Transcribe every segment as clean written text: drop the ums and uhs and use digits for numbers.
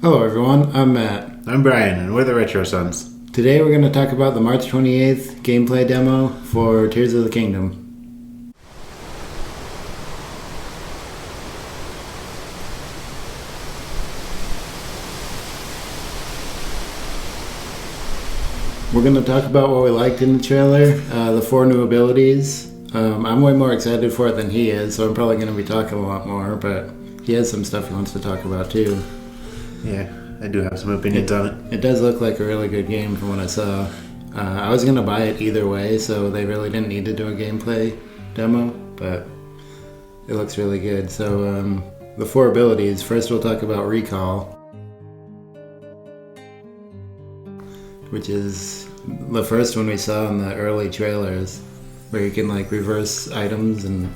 Hello everyone, I'm Matt. I'm Brian, and we're the Retro Sons. Today we're going to talk about the March 28th gameplay demo for Tears of the Kingdom. We're going to talk about what we liked in the trailer, the 4 new abilities. I'm way more excited for it than he is, so I'm probably going to be talking a lot more, but he has some stuff he wants to talk about too. Yeah, I do have some opinions on it. It does look like a really good game from what I saw. I was going to buy it either way, so they really didn't need to do a gameplay demo, but it looks really good. So the 4 abilities, first we'll talk about Recall, which is the first one we saw in the early trailers, where you can like reverse items and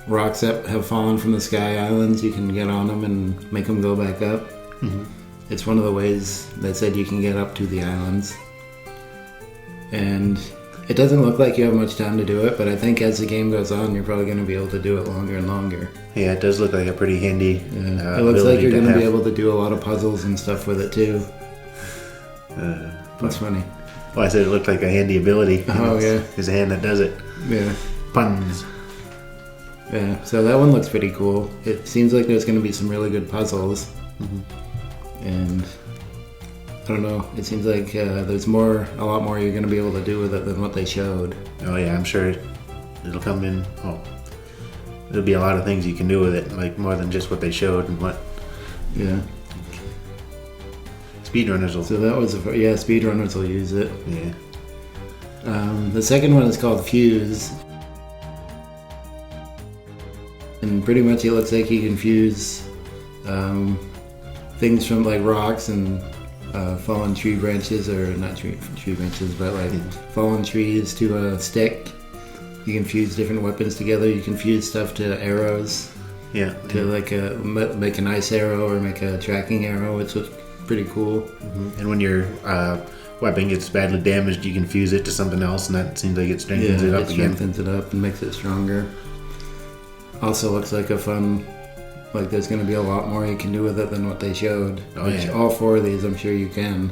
rocks that have fallen from the sky islands. You can get on them and make them go back up. Mm-hmm. It's one of the ways that said you can get up to the islands. And it doesn't look like you have much time to do it, but I think as the game goes on, you're probably going to be able to do it longer and longer. Yeah, it does look like a pretty handy it looks like you're going to be able to do a lot of puzzles and stuff with it too. That's funny. Well, I said it looked like a handy ability. Oh, yeah. It's a hand that does it. Yeah. Puns. Yeah, so that one looks pretty cool. It seems like there's going to be some really good puzzles. Mm-hmm. And I don't know, it seems like there's a lot more you're going to be able to do with it than what they showed. Oh yeah, I'm sure it'll come in. Oh, there'll be a lot of things you can do with it, like more than just what they showed and what. Yeah. Speedrunners will. So that was speedrunners will use it. Yeah. The second one is called Fuse. And pretty much it looks like you can fuse things from like rocks and fallen tree branches, or not tree branches, but like fallen trees to a stick. You can fuse different weapons together. You can fuse stuff to arrows. Yeah. To like make an ice arrow or make a tracking arrow, which was pretty cool. Mm-hmm. And when your weapon gets badly damaged, you can fuse it to something else, and that seems like it strengthens it up again. It strengthens it up and makes it stronger. Also looks like a fun, like there's going to be a lot more you can do with it than what they showed. Oh, yeah. All 4 of these I'm sure you can.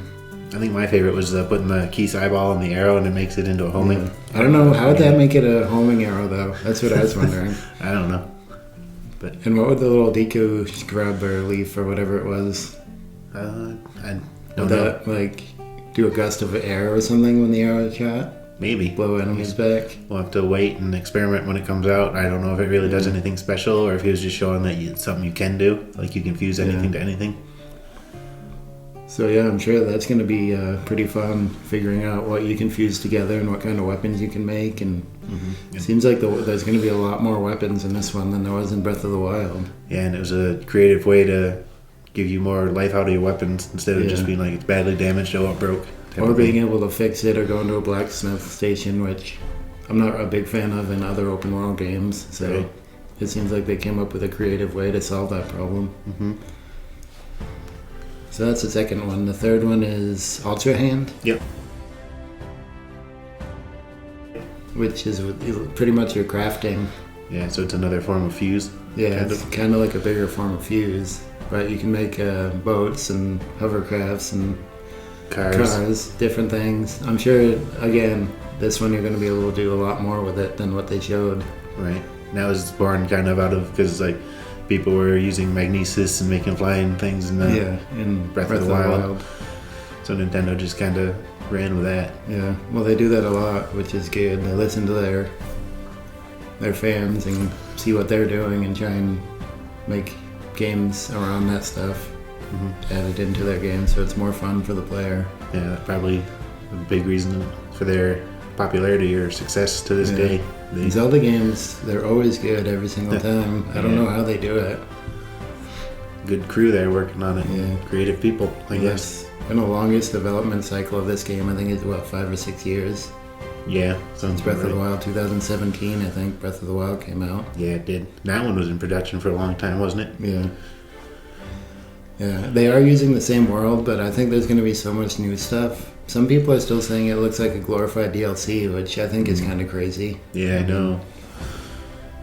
I think my favorite was putting the Keese eyeball in the arrow and it makes it into a homing. Yeah. I don't know, how would that make it a homing arrow though? That's what I was wondering. I don't know. And what would the little Deku scrub or leaf or whatever it was? I don't would know. That like do a gust of air or something when the arrow is shot? Maybe. Blow enemies back? We'll have to wait and experiment when it comes out. I don't know if it really does anything special or if he was just showing that it's something you can do. Like you can fuse anything to anything. So yeah, I'm sure that's going to be pretty fun, figuring out what you can fuse together and what kind of weapons you can make. And it seems like there's going to be a lot more weapons in this one than there was in Breath of the Wild. Yeah, and it was a creative way to give you more life out of your weapons instead of just being like it's badly damaged or it broke. Or being able to fix it or go into a blacksmith station, which I'm not a big fan of in other open world games. So It seems like they came up with a creative way to solve that problem. Mm-hmm. So that's the second one. The third one is Ultra Hand. Yep. Which is pretty much your crafting. Yeah, so it's another form of fuse. Yeah, it's kind of like a bigger form of fuse. But you can make boats and hovercrafts and cars, different things. I'm sure, again, this one you're going to be able to do a lot more with it than what they showed. Right. Now it's born kind of out of, because like people were using magnesis and making flying things in Breath of the Wild. So Nintendo just kind of ran with that. Yeah, well they do that a lot, which is good. They listen to their fans and see what they're doing and try and make games around that stuff. Added into their game so it's more fun for the player. Yeah, that's probably a big reason for their popularity or success to this day. Zelda games, they're always good every single time. I don't know how they do it. Good crew there working on it. Yeah. Creative people, I guess. And the longest development cycle of this game, I think, is 5 or 6 years. Yeah, since Breath of the Wild 2017, I think Breath of the Wild came out. Yeah, it did. That one was in production for a long time, wasn't it? Yeah. Yeah, they are using the same world, but I think there's going to be so much new stuff. Some people are still saying it looks like a glorified DLC, which I think is kind of crazy. Yeah, I know.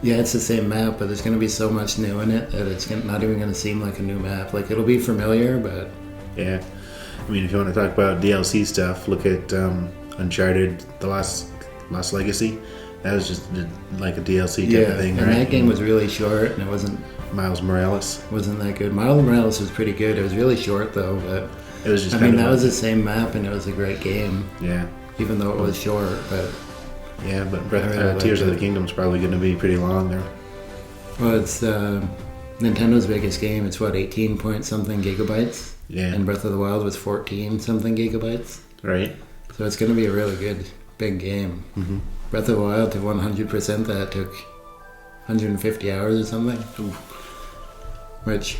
Yeah, it's the same map, but there's going to be so much new in it that it's not even going to seem like a new map. Like, it'll be familiar, but... Yeah. I mean, if you want to talk about DLC stuff, look at Uncharted, The Lost Legacy. That was just like a DLC type of thing, and right? that game was really short, and it wasn't... Miles Morales. Wasn't that good. Miles Morales was pretty good. It was really short, though, but... It was just that was the same map, and it was a great game. Yeah. Even though it was short, but... Yeah, but Tears of the Kingdom's probably going to be pretty long there. Well, it's Nintendo's biggest game. It's, 18 point something gigabytes? Yeah. And Breath of the Wild was 14 something gigabytes? Right. So it's going to be a really good, big game. Mm-hmm. Breath of the Wild to 100% that took 150 hours or something. Ooh. Which,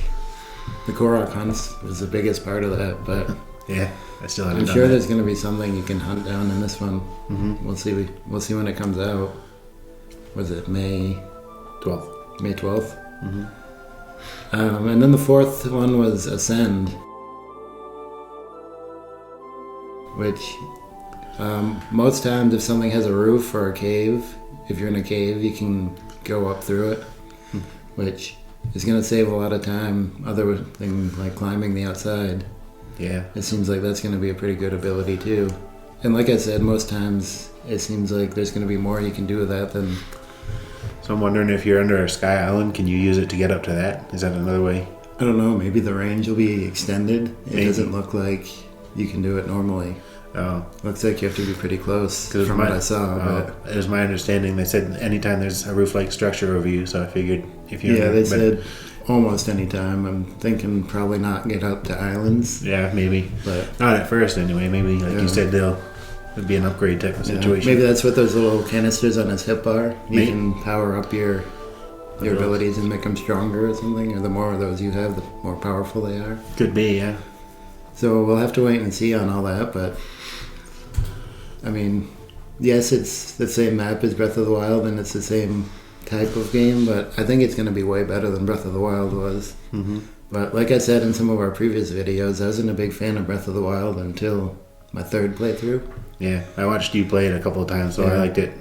the Korok hunts was the biggest part of that, but... Yeah, I still haven't done I'm sure that. there's going to be something you can hunt down in this one. Mm-hmm. We'll see when it comes out. Was it May 12th? May 12th? Mm-hmm. And then the fourth one was Ascend, which most times if something has a roof or a cave, if you're in a cave, you can go up through it, which is going to save a lot of time other than like climbing the outside. Yeah. It seems like that's going to be a pretty good ability too. And like I said, most times it seems like there's going to be more you can do with that than... So I'm wondering if you're under a Sky Island, can you use it to get up to that? Is that another way? I don't know, maybe the range will be extended. It Maybe. doesn't look like you can do it normally. Oh. Looks like you have to be pretty close from what I saw. But it was my understanding. They said anytime there's a roof-like structure over you, so I figured if you... Yeah, they said almost any time. I'm thinking probably not get up to islands. Yeah, maybe. But not at first anyway. Maybe, like you said, it'd be an upgrade type of situation. Maybe that's what those little canisters on his hip are. You Maybe. can power up your abilities and make them stronger or something. Or the more of those you have, the more powerful they are. Could be, yeah. So we'll have to wait and see on all that, but... I mean, yes, it's the same map as Breath of the Wild, and it's the same type of game, but I think it's going to be way better than Breath of the Wild was. Mm-hmm. But like I said in some of our previous videos, I wasn't a big fan of Breath of the Wild until my third playthrough. Yeah, I watched you play it a couple of times, so I liked it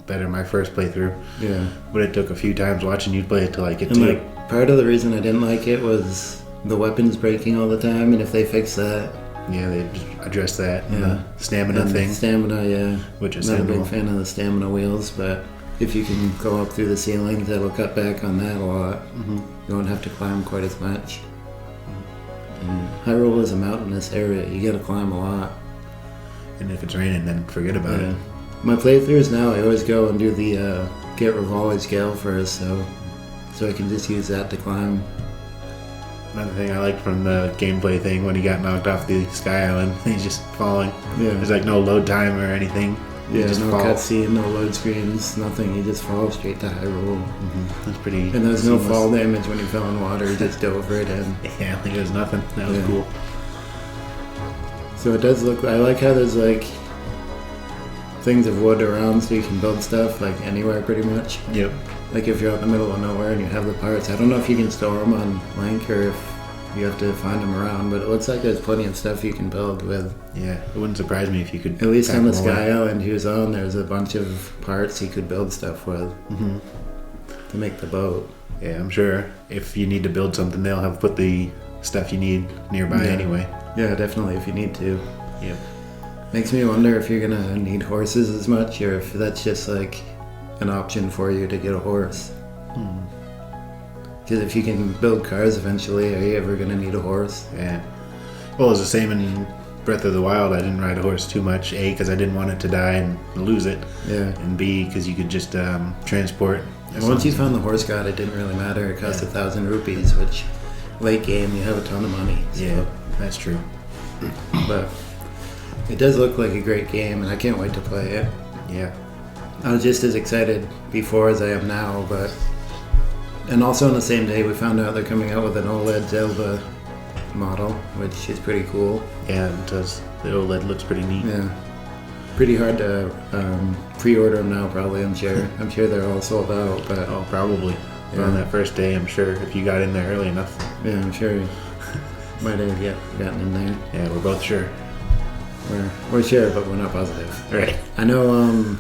better my first playthrough. Yeah. But it took a few times watching you play it to like it and too. Like, part of the reason I didn't like it was the weapons breaking all the time, and if they fix that... Yeah, they just address that. Yeah. And the stamina and thing. Stamina, yeah. Which is not a big fan of the stamina wheels, but if you can go up through the ceilings, that'll cut back on that a lot. Mm-hmm. You won't have to climb quite as much. And Hyrule is a mountainous area. You gotta climb a lot. And if it's raining, then forget about it. My playthroughs now, I always go and do the get Rivali's Gale first, so I can just use that to climb. Another thing I liked from the gameplay thing, when he got knocked off the Sky Island, he's just falling. Yeah. There's like no load time or anything. Yeah, just no fall. cutscene, no load screens, nothing. You just fall straight to Hyrule. Mm-hmm. That's pretty. And there was no seamless. fall damage when you fell in water. You just dove right in. Yeah, I think it was nothing. That was cool. So it does look... I like how there's like things of wood around so you can build stuff like anywhere pretty much. Yep. Like if you're out in the middle of nowhere and you have the parts. I don't know if you can store them on Link or if you have to find them around, but it looks like there's plenty of stuff you can build with. Yeah, it wouldn't surprise me if you could. At least on the pack them Sky away. Island he was on, there's a bunch of parts he could build stuff with to make the boat. Yeah, I'm sure if you need to build something, they'll have put the stuff you need nearby anyway. Yeah, definitely if you need to. Yep. Makes me wonder if you're gonna need horses as much or if that's just like an option for you to get a horse. Because if you can build cars eventually, are you ever going to need a horse? Yeah. Well, it was the same in Breath of the Wild. I didn't ride a horse too much. A, because I didn't want it to die and lose it. Yeah. And B, because you could just transport. And once you found the horse god, it didn't really matter. It cost 1,000 rupees, which late game you have a ton of money. So. Yeah, that's true. But it does look like a great game, and I can't wait to play it. Yeah. I was just as excited before as I am now, but... And also on the same day, we found out they're coming out with an OLED Zelda model, which is pretty cool. Yeah, it does. The OLED looks pretty neat. Yeah. Pretty hard to pre-order them now, probably, I'm sure. I'm sure they're all sold out, but... Oh, probably. Yeah. On that first day, I'm sure, if you got in there early enough. Yeah, I'm sure you might have gotten in there. Yeah, we're both sure. We're sure, but we're not positive. Right. I know,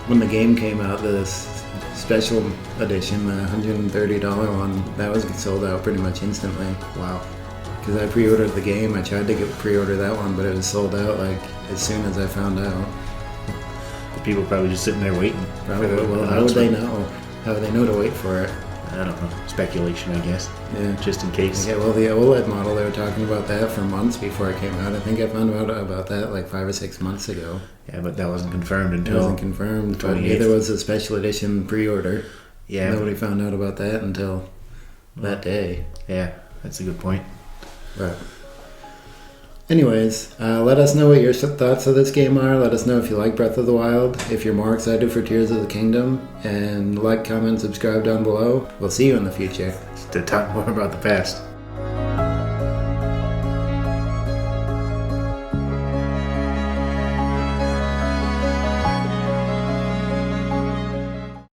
when the game came out, this special edition, the $130 one, that was sold out pretty much instantly. Wow. Because I pre-ordered the game. I tried to pre-order that one, but it was sold out like as soon as I found out. The people probably just sitting there waiting. Probably. Well, how would they know? How would they know to wait for it? I don't know. Speculation, I guess. Yeah. Just in case. Yeah, well, the OLED model, they were talking about that for months before it came out. I think I found out about that like 5 or 6 months ago. Yeah, but that wasn't confirmed until... It wasn't confirmed, but neither was a special edition pre-order. Yeah. Nobody found out about that until that day. Yeah, that's a good point. But anyways, let us know what your thoughts of this game are. Let us know if you like Breath of the Wild, if you're more excited for Tears of the Kingdom, and like, comment, subscribe down below. We'll see you in the future. To talk more about the past.